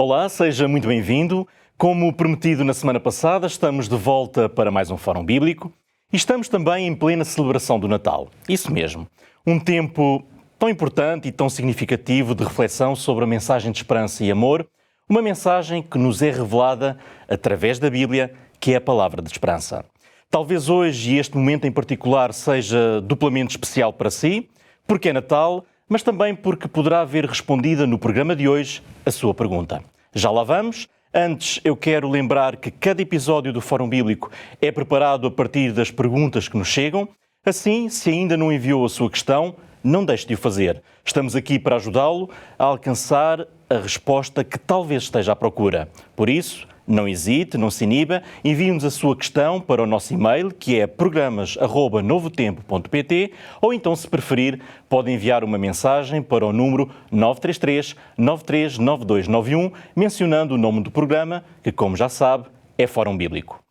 Olá, seja muito bem-vindo. Como prometido na semana passada, estamos de volta para mais um Fórum Bíblico e estamos também em plena celebração do Natal. Isso mesmo, um tempo tão importante e tão significativo de reflexão sobre a mensagem de esperança e amor, uma mensagem que nos é revelada através da Bíblia, que é a palavra de esperança. Talvez hoje e este momento em particular seja duplamente especial para si, porque é Natal, mas também porque poderá ver respondida no programa de hoje a sua pergunta. Já lá vamos. Antes, eu quero lembrar que cada episódio do Fórum Bíblico é preparado a partir das perguntas que nos chegam. Assim, se ainda não enviou a sua questão, não deixe de o fazer. Estamos aqui para ajudá-lo a alcançar a resposta que talvez esteja à procura. Por isso, não hesite, não se iniba, envie-nos a sua questão para o nosso e-mail, que é programas@novotempo.pt, ou então, se preferir, pode enviar uma mensagem para o número 933 939291, mencionando o nome do programa, que, como já sabe, é Fórum Bíblico.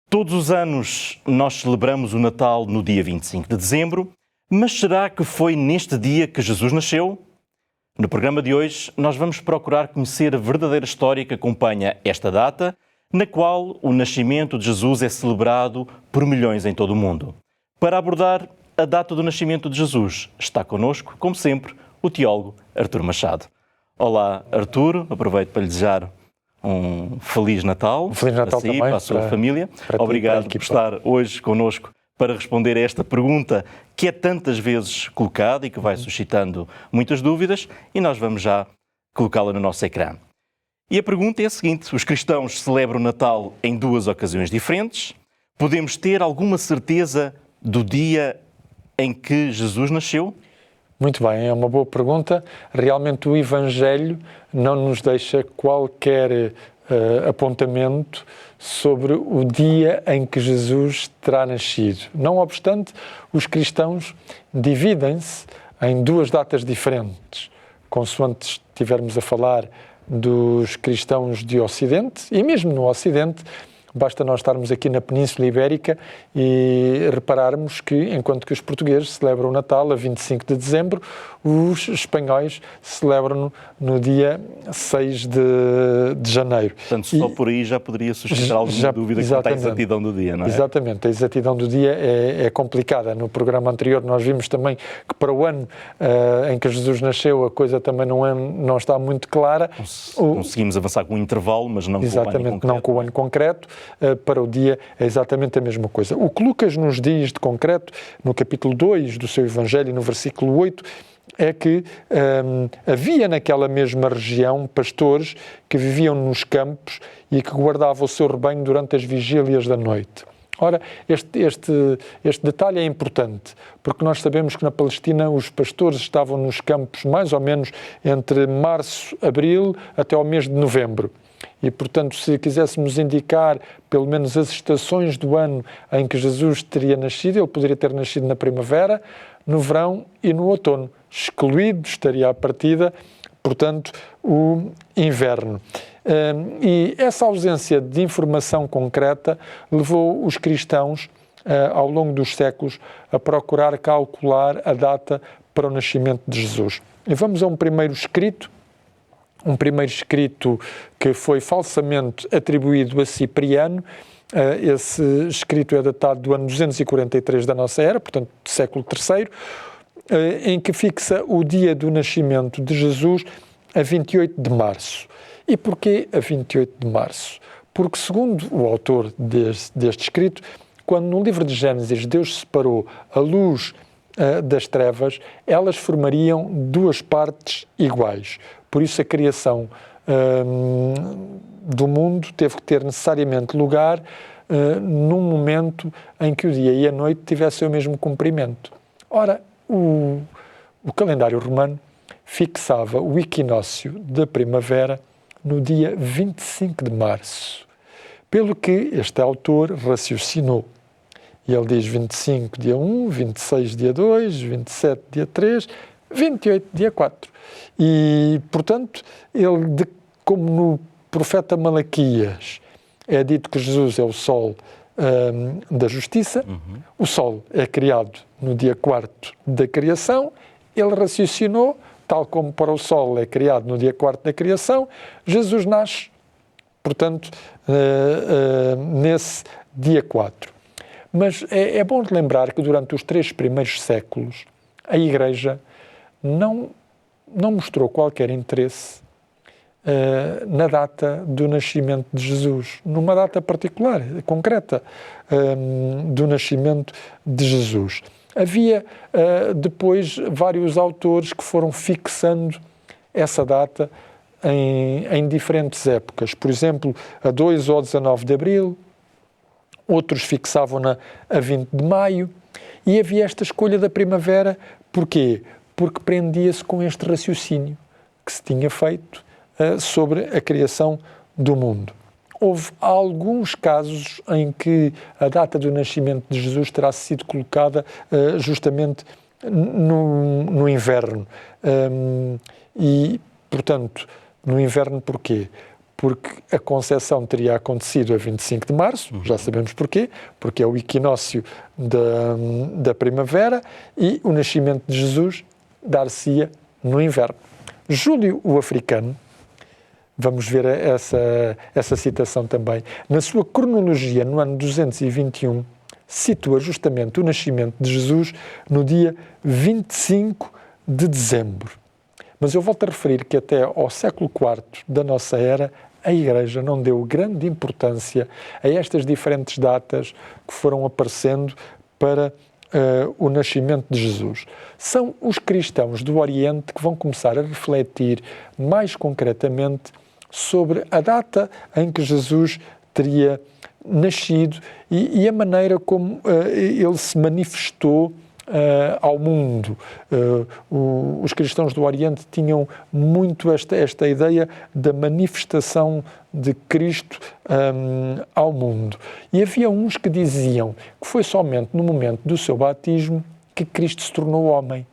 Todos os anos nós celebramos o Natal no dia 25 de dezembro, mas será que foi neste dia que Jesus nasceu? No programa de hoje, nós vamos procurar conhecer a verdadeira história que acompanha esta data, na qual o nascimento de Jesus é celebrado por milhões em todo o mundo. Para abordar a data do nascimento de Jesus, está connosco, como sempre, o teólogo Artur Machado. Olá, Artur, aproveito para lhe desejar um Feliz Natal, um Feliz Natal para si, também, para a sua família. Para obrigado por estar hoje connosco para responder a esta pergunta que é tantas vezes colocada e que vai suscitando muitas dúvidas, e nós vamos já colocá-la no nosso ecrã. E a pergunta é a seguinte: os cristãos celebram o Natal em duas ocasiões diferentes. Podemos ter alguma certeza do dia em que Jesus nasceu? Muito bem, é uma boa pergunta. Realmente o Evangelho não nos deixa qualquer apontamento sobre o dia em que Jesus terá nascido. Não obstante, os cristãos dividem-se em duas datas diferentes, consoante estivermos a falar dos cristãos de Ocidente, e mesmo no Ocidente. Basta nós estarmos aqui na Península Ibérica e repararmos que, enquanto que os portugueses celebram o Natal a 25 de dezembro, os espanhóis celebram no dia 6 de janeiro. Portanto, só por aí já poderia suscitar alguma dúvida quanto à exatidão do dia, não é? Exatamente, a exatidão do dia é complicada. No programa anterior nós vimos também que para o ano em que Jesus nasceu a coisa também não está muito clara. Conseguimos avançar com um intervalo, mas não com o ano concreto. Exatamente, não com o ano concreto. Para o dia é exatamente a mesma coisa. O que Lucas nos diz de concreto, no capítulo 2 do seu Evangelho, no versículo 8, é que havia naquela mesma região pastores que viviam nos campos e que guardavam o seu rebanho durante as vigílias da noite. Ora, este detalhe é importante, porque nós sabemos que na Palestina os pastores estavam nos campos mais ou menos entre março, abril, até ao mês de novembro. E, portanto, se quiséssemos indicar pelo menos as estações do ano em que Jesus teria nascido, ele poderia ter nascido na primavera, no verão e no outono. Excluído estaria à partida, portanto, o inverno. E essa ausência de informação concreta levou os cristãos, ao longo dos séculos, a procurar calcular a data para o nascimento de Jesus. E vamos a um primeiro escrito que foi falsamente atribuído a Cipriano. Esse escrito é datado do ano 243 da nossa era, portanto, do século III, em que fixa o dia do nascimento de Jesus a 28 de março. E porquê a 28 de março? Porque, segundo o autor deste escrito, quando no livro de Gênesis Deus separou a luz das trevas, elas formariam duas partes iguais. Por isso a criação do mundo teve que ter necessariamente lugar num momento em que o dia e a noite tivessem o mesmo comprimento. Ora, o calendário romano fixava o equinócio da primavera no dia 25 de março, pelo que este autor raciocinou. E ele diz 25 dia 1, 26 dia 2, 27 dia 3, 28 dia 4. E, portanto, como no profeta Malaquias é dito que Jesus é o sol da justiça, o sol é criado no dia 4 da criação, ele raciocinou tal como para o Sol é criado no dia 4 da criação, Jesus nasce, portanto, nesse dia 4. Mas é bom lembrar que durante os 3 primeiros séculos a Igreja não mostrou qualquer interesse na data do nascimento de Jesus, numa data particular, concreta, do nascimento de Jesus. Havia depois vários autores que foram fixando essa data em diferentes épocas. Por exemplo, a 2 ou 19 de Abril, outros fixavam-na a 20 de Maio, e havia esta escolha da primavera. Porquê? Porque prendia-se com este raciocínio que se tinha feito sobre a criação do mundo. Houve alguns casos em que a data do nascimento de Jesus terá sido colocada justamente no inverno. E, portanto, no inverno porquê? Porque a concepção teria acontecido a 25 de março, já sabemos porquê, porque é o equinócio da primavera, e o nascimento de Jesus dar-se-ia no inverno. Júlio o Africano, vamos ver essa citação também, na sua cronologia, no ano 221, situa justamente o nascimento de Jesus no dia 25 de dezembro. Mas eu volto a referir que até ao século IV da nossa era, a Igreja não deu grande importância a estas diferentes datas que foram aparecendo para o nascimento de Jesus. São os cristãos do Oriente que vão começar a refletir mais concretamente sobre a data em que Jesus teria nascido e a maneira como ele se manifestou ao mundo. Os cristãos do Oriente tinham muito esta ideia da manifestação de Cristo ao mundo. E havia uns que diziam que foi somente no momento do seu batismo que Cristo se tornou homem.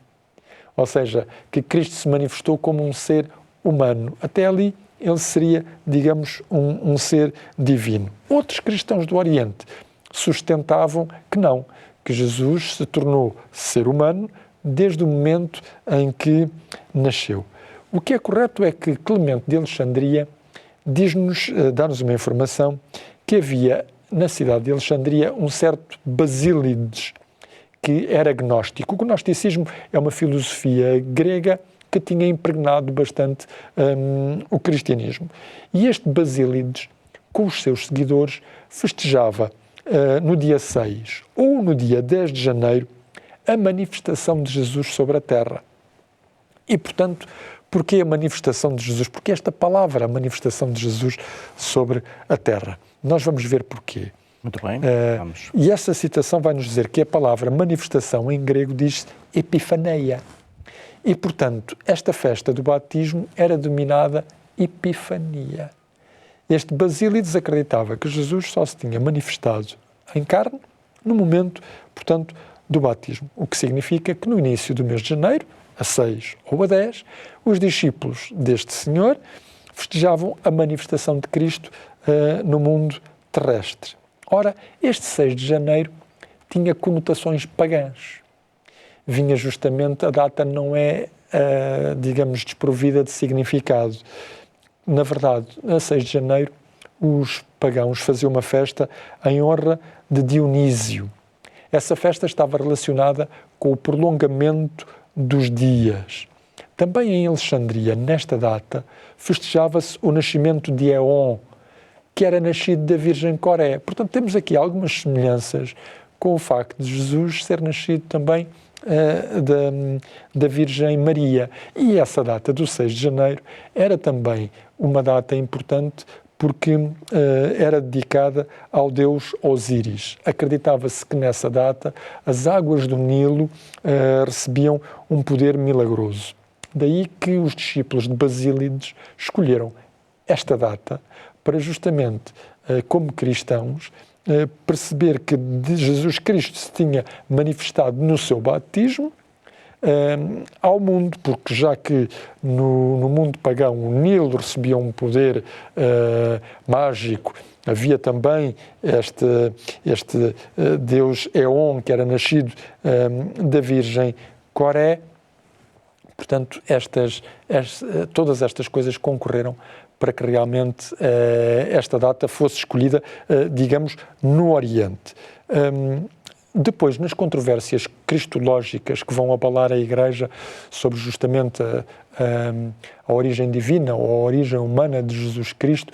Ou seja, que Cristo se manifestou como um ser humano. Até ali ele seria, digamos, um ser divino. Outros cristãos do Oriente sustentavam que não, que Jesus se tornou ser humano desde o momento em que nasceu. O que é correto é que Clemente de Alexandria dá-nos uma informação que havia na cidade de Alexandria um certo Basílides, que era gnóstico. O gnosticismo é uma filosofia grega que tinha impregnado bastante o cristianismo. E este Basílides, com os seus seguidores, festejava no dia 6 ou no dia 10 de janeiro a manifestação de Jesus sobre a terra. E, portanto, porquê a manifestação de Jesus? Porque esta palavra, a manifestação de Jesus sobre a terra. Nós vamos ver porquê. Muito bem, vamos. E essa citação vai nos dizer que a palavra manifestação em grego diz epifaneia. E, portanto, esta festa do batismo era denominada Epifania. Este Basílides acreditava que Jesus só se tinha manifestado em carne no momento, portanto, do batismo. O que significa que no início do mês de janeiro, a 6 ou a 10, os discípulos deste Senhor festejavam a manifestação de Cristo no mundo terrestre. Ora, este 6 de janeiro tinha conotações pagãs. Vinha justamente, a data não é, digamos, desprovida de significado. Na verdade, a 6 de janeiro, os pagãos faziam uma festa em honra de Dionísio. Essa festa estava relacionada com o prolongamento dos dias. Também em Alexandria, nesta data, festejava-se o nascimento de Éon, que era nascido da Virgem Coré. Portanto, temos aqui algumas semelhanças com o facto de Jesus ser nascido também da Virgem Maria. E essa data do 6 de janeiro era também uma data importante porque era dedicada ao deus Osíris. Acreditava-se que nessa data as águas do Nilo recebiam um poder milagroso. Daí que os discípulos de Basílides escolheram esta data para justamente, como cristãos, perceber que Jesus Cristo se tinha manifestado no seu batismo ao mundo, porque já que no mundo pagão o Nilo recebia um poder mágico, havia também este deus Éon, que era nascido da Virgem Coré, Portanto, todas estas coisas concorreram para que realmente esta data fosse escolhida, digamos, no Oriente. Depois, nas controvérsias cristológicas que vão abalar a Igreja sobre justamente a origem divina ou a origem humana de Jesus Cristo,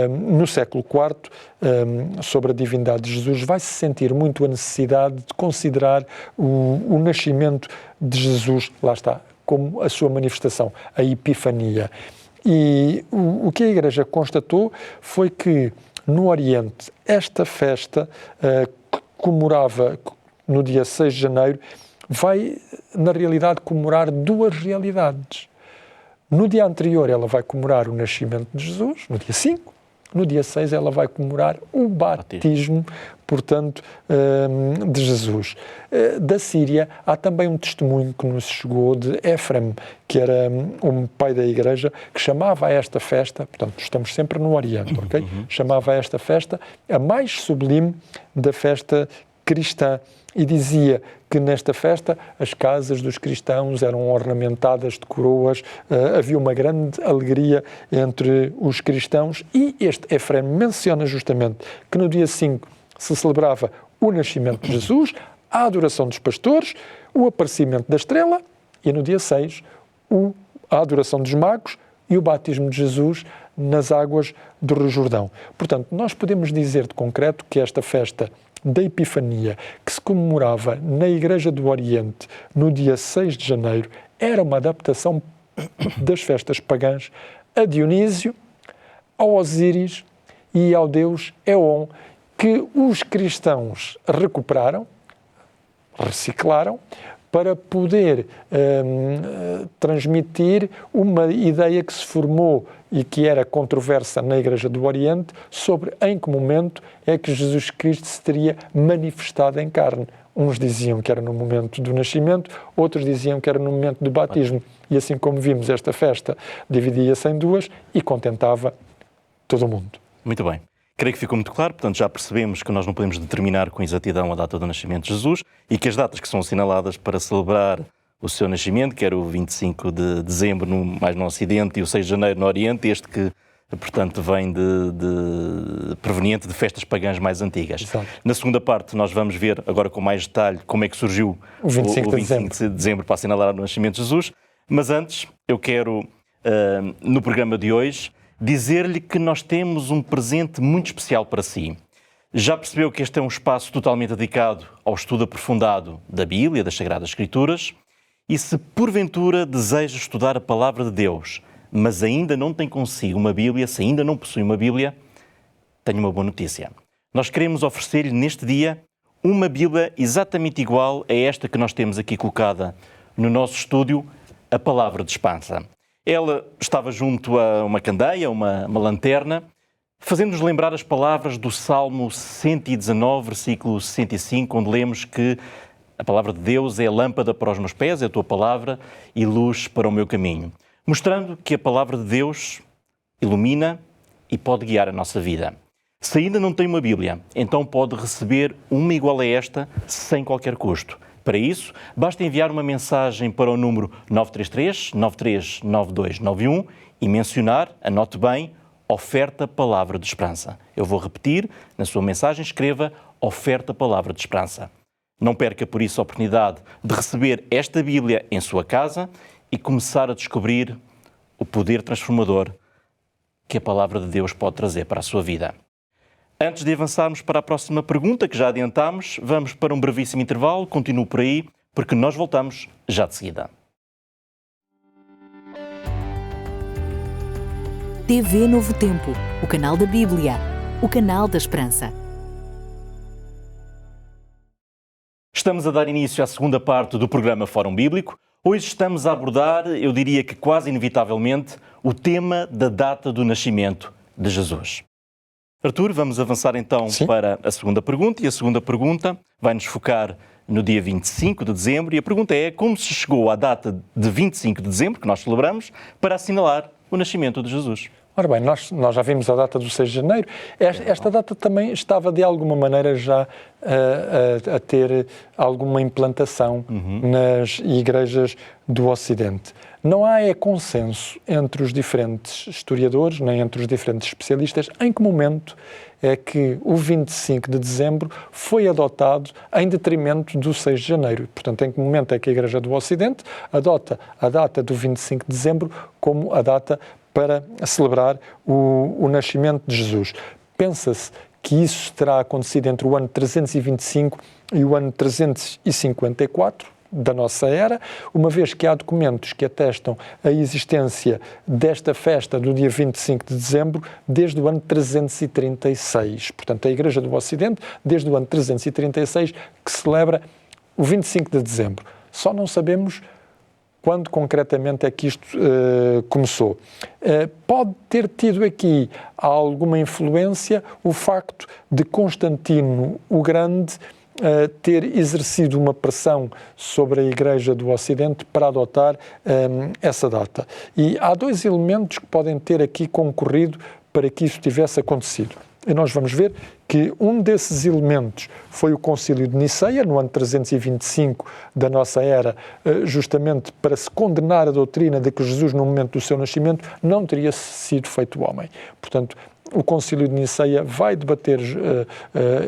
no século IV, sobre a divindade de Jesus, vai-se sentir muito a necessidade de considerar o nascimento de Jesus, lá está, como a sua manifestação, a Epifania. E o que a Igreja constatou foi que, no Oriente, esta festa comemorava no dia 6 de janeiro, vai, na realidade, comemorar duas realidades. No dia anterior, ela vai comemorar o nascimento de Jesus, no dia 5. No dia 6, ela vai comemorar o batismo, portanto, de Jesus. Da Síria, há também um testemunho que nos chegou de Éfrem, que era um pai da Igreja, que chamava a esta festa, portanto, estamos sempre no Oriente, ok? Chamava a esta festa a mais sublime da festa cristã. E dizia que nesta festa as casas dos cristãos eram ornamentadas de coroas, havia uma grande alegria entre os cristãos, e este Éfrem menciona justamente que no dia 5 se celebrava o nascimento de Jesus, a adoração dos pastores, o aparecimento da estrela, e no dia 6 a adoração dos magos e o batismo de Jesus nas águas do Rio Jordão. Portanto, nós podemos dizer de concreto que esta festa da Epifania, que se comemorava na Igreja do Oriente no dia 6 de janeiro, era uma adaptação das festas pagãs a Dionísio, ao Osíris e ao deus Éon, que os cristãos recuperaram, reciclaram, para poder transmitir uma ideia que se formou e que era controversa na Igreja do Oriente sobre em que momento é que Jesus Cristo se teria manifestado em carne. Uns diziam que era no momento do nascimento, outros diziam que era no momento do batismo. E assim como vimos, esta festa dividia-se em duas e contentava todo o mundo. Muito bem. Creio que ficou muito claro, portanto já percebemos que nós não podemos determinar com exatidão a data do nascimento de Jesus e que as datas que são assinaladas para celebrar o seu nascimento, que era o 25 de dezembro mais no Ocidente e o 6 de janeiro no Oriente, este que, portanto, vem proveniente de festas pagãs mais antigas. Exato. Na segunda parte nós vamos ver agora com mais detalhe como é que surgiu o 25 de dezembro para assinalar o nascimento de Jesus, mas antes eu quero, no programa de hoje, dizer-lhe que nós temos um presente muito especial para si. Já percebeu que este é um espaço totalmente dedicado ao estudo aprofundado da Bíblia, das Sagradas Escrituras, e se porventura deseja estudar a Palavra de Deus, mas ainda não tem consigo uma Bíblia, se ainda não possui uma Bíblia, tenho uma boa notícia. Nós queremos oferecer-lhe neste dia uma Bíblia exatamente igual a esta que nós temos aqui colocada no nosso estúdio, a Palavra de Esperança. Ela estava junto a uma candeia, uma lanterna, fazendo-nos lembrar as palavras do Salmo 119, versículo 65, onde lemos que a palavra de Deus é a lâmpada para os meus pés, é a tua palavra, e luz para o meu caminho. Mostrando que a palavra de Deus ilumina e pode guiar a nossa vida. Se ainda não tem uma Bíblia, então pode receber uma igual a esta sem qualquer custo. Para isso, basta enviar uma mensagem para o número 933-939291 e mencionar, anote bem, Oferta Palavra de Esperança. Eu vou repetir, na sua mensagem escreva Oferta Palavra de Esperança. Não perca por isso a oportunidade de receber esta Bíblia em sua casa e começar a descobrir o poder transformador que a Palavra de Deus pode trazer para a sua vida. Antes de avançarmos para a próxima pergunta, que já adiantámos, vamos para um brevíssimo intervalo. Continue por aí, porque nós voltamos já de seguida. TV Novo Tempo, o canal da Bíblia, o canal da Esperança. Estamos a dar início à segunda parte do programa Fórum Bíblico. Hoje estamos a abordar, eu diria que quase inevitavelmente, o tema da data do nascimento de Jesus. Artur, vamos avançar então para a segunda pergunta, e a segunda pergunta vai nos focar no dia 25 de dezembro, e a pergunta é como se chegou à data de 25 de dezembro, que nós celebramos, para assinalar o nascimento de Jesus. Ora bem, nós já vimos a data do 6 de janeiro. Esta data também estava, de alguma maneira, já a ter alguma implantação nas igrejas do Ocidente. Não há consenso entre os diferentes historiadores, nem entre os diferentes especialistas, em que momento é que o 25 de dezembro foi adotado em detrimento do 6 de janeiro. Portanto, em que momento é que a Igreja do Ocidente adota a data do 25 de dezembro como a data para celebrar o nascimento de Jesus. Pensa-se que isso terá acontecido entre o ano 325 e o ano 354 da nossa era, uma vez que há documentos que atestam a existência desta festa do dia 25 de dezembro desde o ano 336. Portanto, a Igreja do Ocidente, desde o ano 336, que celebra o 25 de dezembro. Só não sabemos quando concretamente é que isto começou. Pode ter tido aqui alguma influência o facto de Constantino o Grande ter exercido uma pressão sobre a Igreja do Ocidente para adotar essa data. E há dois elementos que podem ter aqui concorrido para que isso tivesse acontecido. E nós vamos ver que um desses elementos foi o Concílio de Niceia, no ano 325 da nossa era, justamente para se condenar a doutrina de que Jesus, no momento do seu nascimento, não teria sido feito homem. Portanto, o Concílio de Niceia vai debater,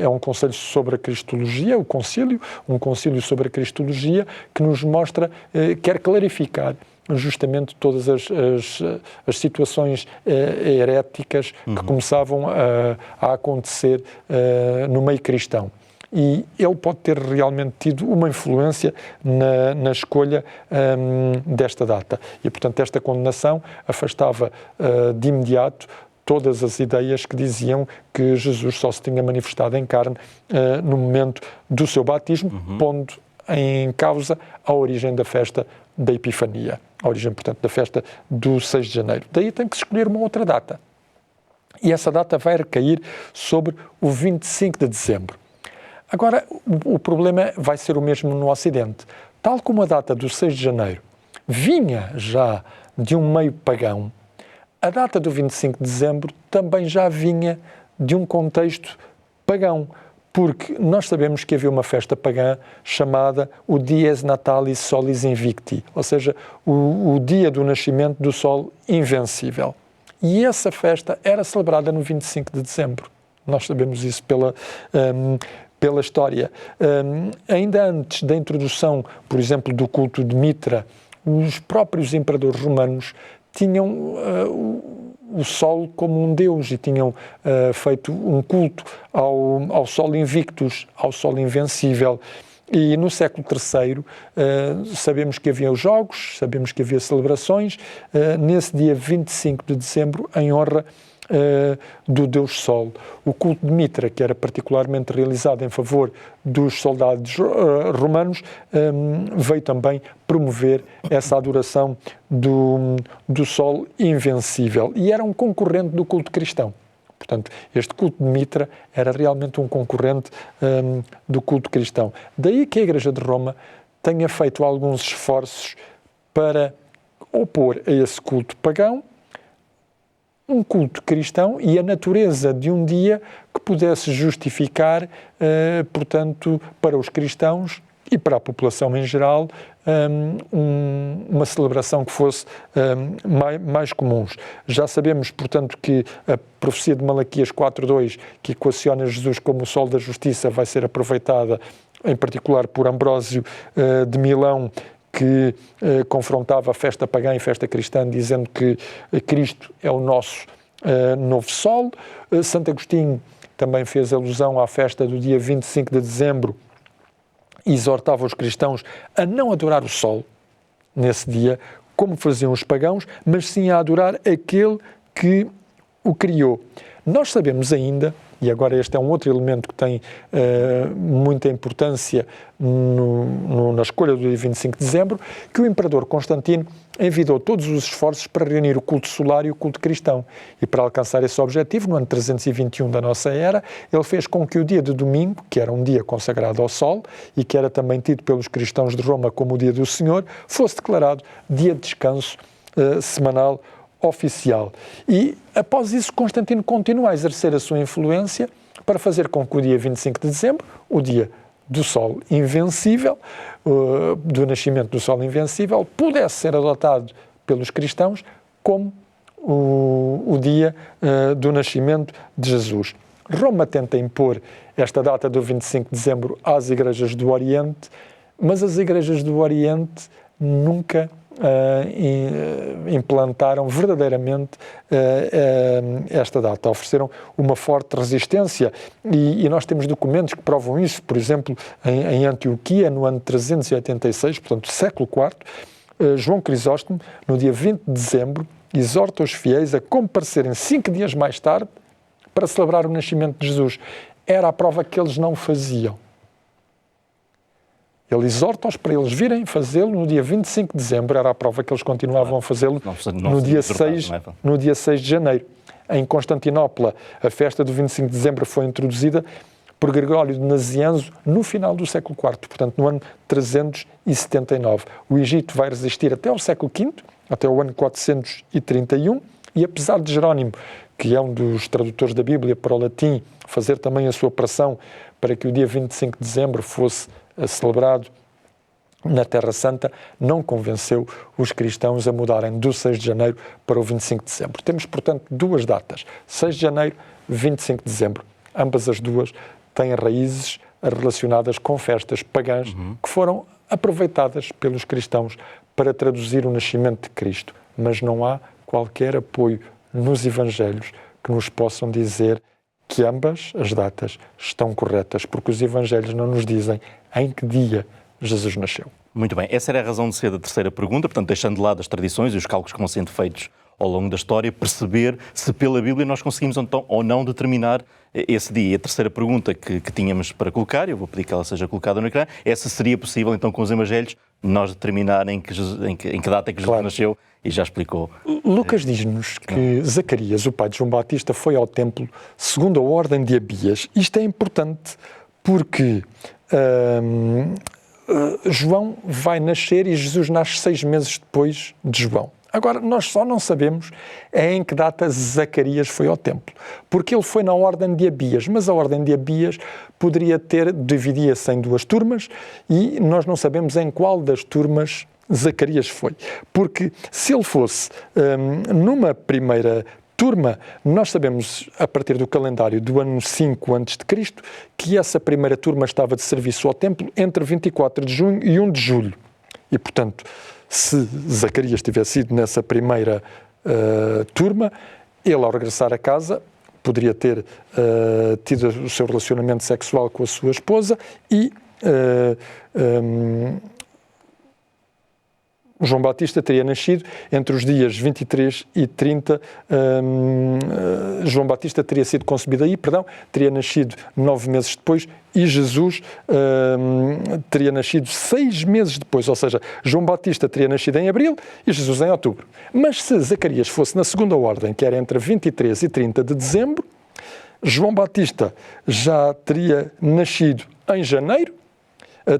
é um concílio sobre a Cristologia, um concílio sobre a Cristologia, que nos mostra, quer clarificar justamente todas as situações heréticas que começavam a acontecer no meio cristão. E ele pode ter realmente tido uma influência na escolha desta data. E, portanto, esta condenação afastava de imediato todas as ideias que diziam que Jesus só se tinha manifestado em carne no momento do seu batismo, pondo em causa a origem da festa da Epifania, a origem, portanto, da festa do 6 de janeiro. Daí tem que se escolher uma outra data. E essa data vai recair sobre o 25 de dezembro. Agora, o problema vai ser o mesmo no Ocidente. Tal como a data do 6 de janeiro vinha já de um meio pagão, a data do 25 de dezembro também já vinha de um contexto pagão, porque nós sabemos que havia uma festa pagã chamada o Dies Natalis Solis Invicti, ou seja, o dia do nascimento do Sol Invencível. E essa festa era celebrada no 25 de dezembro. Nós sabemos isso pela história. Ainda antes da introdução, por exemplo, do culto de Mitra, os próprios imperadores romanos tinham o Sol como um deus e tinham feito um culto ao Sol Invictus, ao Sol Invencível. E no século III sabemos que havia os jogos, sabemos que havia celebrações, nesse dia 25 de dezembro, em honra do Deus Sol. O culto de Mitra, que era particularmente realizado em favor dos soldados romanos, veio também promover essa adoração do Sol Invencível. E era um concorrente do culto cristão. Portanto, este culto de Mitra era realmente um concorrente do culto cristão. Daí que a Igreja de Roma tenha feito alguns esforços para opor a esse culto pagão um culto cristão e a natureza de um dia que pudesse justificar, portanto, para os cristãos e para a população em geral, uma celebração que fosse mais comuns. Já sabemos, portanto, que a profecia de Malaquias 4.2, que equaciona Jesus como o sol da justiça, vai ser aproveitada, em particular por Ambrósio de Milão, que confrontava a festa pagã e festa cristã, dizendo que Cristo é o nosso novo sol. Santo Agostinho também fez alusão à festa do dia 25 de dezembro e exortava os cristãos a não adorar o sol nesse dia, como faziam os pagãos, mas sim a adorar aquele que o criou. Nós sabemos ainda, e agora este é um outro elemento que tem muita importância na escolha do dia 25 de dezembro, que o imperador Constantino envidou todos os esforços para reunir o culto solar e o culto cristão. E para alcançar esse objetivo, no ano 321 da nossa era, ele fez com que o dia de domingo, que era um dia consagrado ao sol e que era também tido pelos cristãos de Roma como o dia do Senhor, fosse declarado dia de descanso semanal oficial. E, após isso, Constantino continua a exercer a sua influência para fazer com que o dia 25 de dezembro, o dia do Sol Invencível, do nascimento do Sol Invencível, pudesse ser adotado pelos cristãos como o dia do nascimento de Jesus. Roma tenta impor esta data do 25 de dezembro às igrejas do Oriente, mas as igrejas do Oriente nunca implantaram verdadeiramente esta data. Ofereceram uma forte resistência e nós temos documentos que provam isso. Por exemplo, em Antioquia, no ano 386, portanto, século IV, João Crisóstomo, no dia 20 de dezembro, exorta os fiéis a comparecerem 5 dias mais tarde para celebrar o nascimento de Jesus. Era a prova que eles não faziam. Ele exorta-os para eles virem fazê-lo no dia 25 de dezembro, era a prova que eles continuavam a fazê-lo no dia 6 de janeiro. Em Constantinopla, a festa do 25 de dezembro foi introduzida por Gregório de Nazianzo no final do século IV, portanto no ano 379. O Egito vai resistir até ao século V, até o ano 431, e apesar de Jerónimo, que é um dos tradutores da Bíblia para o latim, fazer também a sua pressão para que o dia 25 de dezembro fosse celebrado na Terra Santa, não convenceu os cristãos a mudarem do 6 de janeiro para o 25 de dezembro. Temos, portanto, duas datas, 6 de janeiro, 25 de dezembro. Ambas as duas têm raízes relacionadas com festas pagãs que foram aproveitadas pelos cristãos para traduzir o nascimento de Cristo. Mas não há qualquer apoio nos Evangelhos que nos possam dizer que ambas as datas estão corretas, porque os Evangelhos não nos dizem em que dia Jesus nasceu. Muito bem, essa era a razão de ser da terceira pergunta, portanto, deixando de lado as tradições e os cálculos que vão sendo feitos ao longo da história, perceber se pela Bíblia nós conseguimos então, ou não determinar esse dia. E a terceira pergunta que tínhamos para colocar, eu vou pedir que ela seja colocada no ecrã, é se seria possível então com os Evangelhos nós determinar em que data é que Jesus nasceu, e já explicou. Lucas diz-nos que Zacarias, o pai de João Batista, foi ao templo segundo a ordem de Abias. Isto é importante porque João vai nascer e Jesus nasce 6 meses depois de João. Agora, nós só não sabemos em que data Zacarias foi ao templo, porque ele foi na ordem de Abias, mas a ordem de Abias dividia-se em 2 turmas e nós não sabemos em qual das turmas Zacarias foi, porque se ele fosse numa primeira turma, nós sabemos, a partir do calendário do ano 5 a.C., que essa primeira turma estava de serviço ao templo entre 24 de junho e 1 de julho. E, portanto, se Zacarias tivesse ido nessa primeira turma, ele, ao regressar a casa, poderia ter tido o seu relacionamento sexual com a sua esposa e João Batista teria nascido entre os dias 23 e 30, João Batista teria sido concebido aí, teria nascido 9 meses depois e Jesus teria nascido 6 meses depois, ou seja, João Batista teria nascido em abril e Jesus em outubro. Mas se Zacarias fosse na segunda ordem, que era entre 23 e 30 de dezembro, João Batista já teria nascido em janeiro,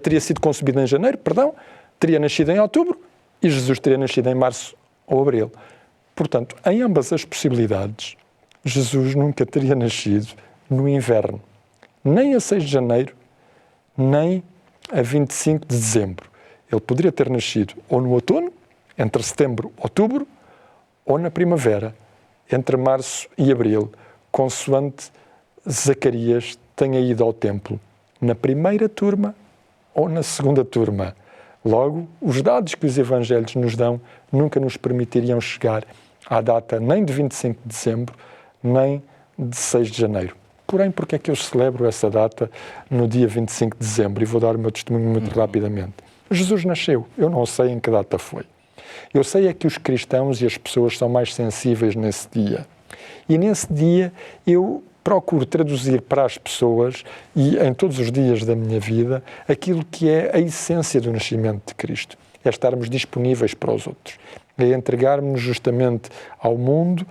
teria sido concebido em janeiro, teria nascido em outubro, e Jesus teria nascido em março ou abril. Portanto, em ambas as possibilidades, Jesus nunca teria nascido no inverno, nem a 6 de janeiro, nem a 25 de dezembro. Ele poderia ter nascido ou no outono, entre setembro e outubro, ou na primavera, entre março e abril, consoante Zacarias tenha ido ao templo na primeira turma ou na segunda turma. Logo, os dados que os Evangelhos nos dão nunca nos permitiriam chegar à data nem de 25 de dezembro, nem de 6 de janeiro. Porém, porque é que eu celebro essa data no dia 25 de dezembro? E vou dar o meu testemunho muito rapidamente. Jesus nasceu, eu não sei em que data foi. Eu sei é que os cristãos e as pessoas são mais sensíveis nesse dia. E nesse dia eu procuro traduzir para as pessoas, e em todos os dias da minha vida, aquilo que é a essência do nascimento de Cristo. É estarmos disponíveis para os outros. É entregarmos justamente ao mundo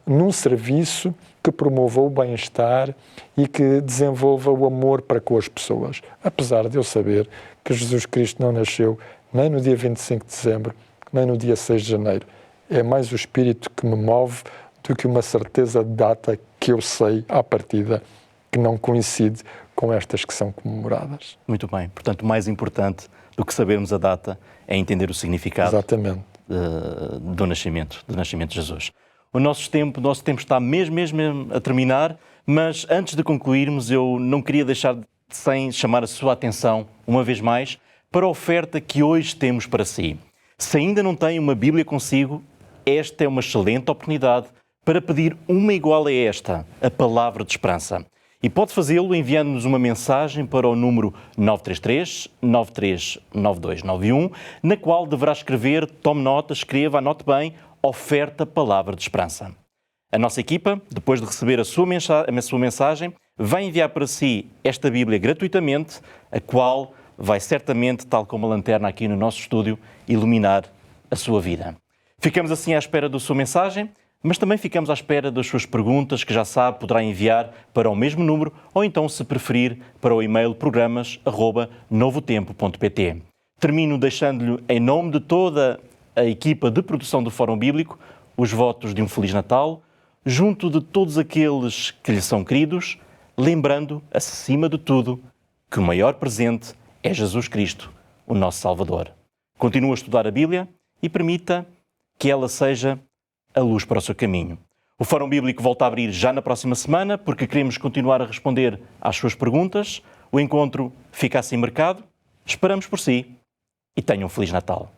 num serviço que promova o bem-estar e que desenvolva o amor para com as pessoas. Apesar de eu saber que Jesus Cristo não nasceu nem no dia 25 de dezembro, nem no dia 6 de janeiro. é mais o Espírito que me move do que uma certeza de data que eu sei à partida que não coincide com estas que são comemoradas. Muito bem. Portanto, o mais importante do que sabermos a data é entender o significado Exatamente. do nascimento de Jesus. O nosso tempo está mesmo a terminar, mas antes de concluirmos, eu não queria deixar sem chamar a sua atenção, uma vez mais, para a oferta que hoje temos para si. Se ainda não tem uma Bíblia consigo, esta é uma excelente oportunidade para pedir uma igual a esta, a Palavra de Esperança. E pode fazê-lo enviando-nos uma mensagem para o número 933-939291, na qual deverá escrever, tome nota, escreva, anote bem, oferta Palavra de Esperança. A nossa equipa, depois de receber a sua mensagem, vai enviar para si esta Bíblia gratuitamente, a qual vai certamente, tal como a lanterna aqui no nosso estúdio, iluminar a sua vida. Ficamos assim à espera da sua mensagem, mas também ficamos à espera das suas perguntas, que já sabe, poderá enviar para o mesmo número ou então, se preferir, para o e-mail programas@novotempo.pt. Termino deixando-lhe, em nome de toda a equipa de produção do Fórum Bíblico, os votos de um Feliz Natal, junto de todos aqueles que lhe são queridos, lembrando, acima de tudo, que o maior presente é Jesus Cristo, o nosso Salvador. Continue a estudar a Bíblia e permita que ela seja a luz para o seu caminho. O Fórum Bíblico volta a abrir já na próxima semana, porque queremos continuar a responder às suas perguntas. O encontro fica assim marcado. Esperamos por si e tenham um Feliz Natal.